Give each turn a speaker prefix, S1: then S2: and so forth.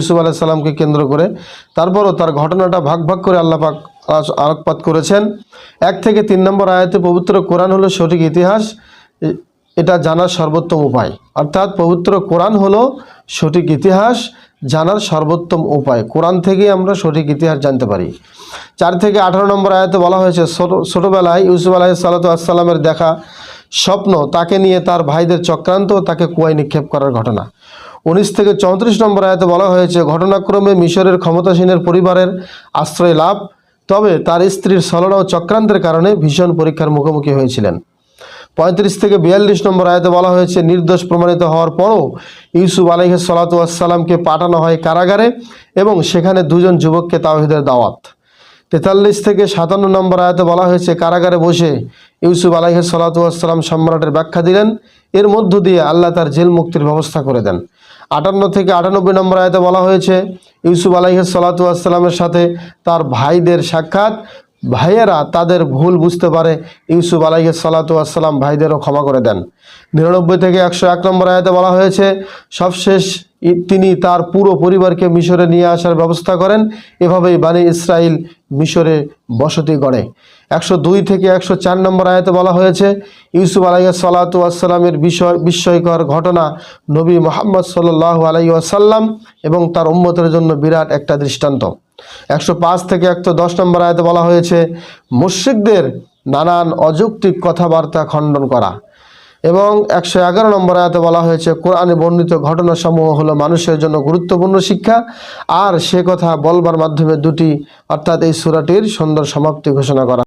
S1: ইউসুফ আলাইহিস সালামকে কেন্দ্র করে। তারপরও তার ঘটনাটা ভাগ ভাগ করে আল্লাহ পাক আলোকপাত করেছেন। 1 থেকে 3 নম্বর আয়াতে পবিত্র কোরআন হলো সঠিক ইতিহাস, এটা জানার সর্বোত্তম উপায়। অর্থাৎ পবিত্র কোরআন হলো সঠিক ইতিহাস জানার সর্বোত্তম উপায়। কোরআন থেকেই আমরা সঠিক ইতিহাস জানতে পারি। 4 থেকে 18 নম্বর আয়াতে বলা হয়েছে ছোটবেলায় ইউসুফ আলাইহিস সালামের দেখা স্বপ্ন, তাকে নিয়ে তার ভাইদের চক্রান্ত, তাকে কুয়ায় নিক্ষেপ করার ঘটনা। 19 থেকে 34 নম্বর আয়াতে বলা হয়েছে ঘটনাক্রমে মিশরের ক্ষমতাসীনের পরিবারের আশ্রয় লাভ, তবে তার স্ত্রীর ছলনা ও চক্রান্তের কারণে ভীষণ পরীক্ষার মুখোমুখি হয়েছিলেন। 35 থেকে 42 নম্বর আয়াতে বলা হয়েছে নির্দোষ প্রমাণিত হওয়ার পরও ইউসুফ আলাইহিস সালামকে পাঠানো হয় কারাগারে এবং সেখানে 2 জন যুবককে তাওহীদের দাওয়াত। 43 থেকে 57 নম্বর আয়াতে বলা হয়েছে কারাগারে বসে ইউসুফ আলাইহিস সালাম সম্রাটের ব্যাখ্যা দিলেন, এর মধ্য দিয়ে আল্লাহ তার জেল মুক্তির ব্যবস্থা করে দেন। 58 থেকে 98 নম্বর আয়াতে বলা হয়েছে ইউসুফ আলাইহিস সালামের সাথে তার ভাইদের সাক্ষাৎ, ভাইয়েরা তাদের ভুল বুঝতে পারে, ইউসুফ আলাইহিস সালাম ভাইদেরও ক্ষমা করে দেন। 99 থেকে 101 নম্বর আয়াতে বলা হয়েছে সবশেষ তিনি তার পুরো পরিবারকে মিশরে নিয়ে আসার ব্যবস্থা করেন, এভাবেই বনী ইসরাইল মিশরে বসতি গড়ে। 102 থেকে 104 নম্বর আয়াতে বলা হয়েছে ইউসুফ আলাইহিস সালামের বিস্ময়কর ঘটনা নবী মুহাম্মদ সাল্লাল্লাহু আলাইহি ওয়াসাল্লাম এবং তার উম্মতের জন্য বিরাট একটা দৃষ্টান্ত। 105 থেকে 110 নম্বর আয়াতে বলা হয়েছে মুশরিকদের নানান অযৌক্তিক কথাবার্তা খণ্ডন করা। এবং 111 নম্বর আয়াতে বলা হয়েছে কোরআনে বর্ণিত ঘটনাসমূহ হলো মানুষের জন্য গুরুত্বপূর্ণ শিক্ষা, আর সে কথা বলবার মাধ্যমে 2টি অর্থাৎ এই সূরাটির সুন্দর সমাপ্তি ঘোষণা করা।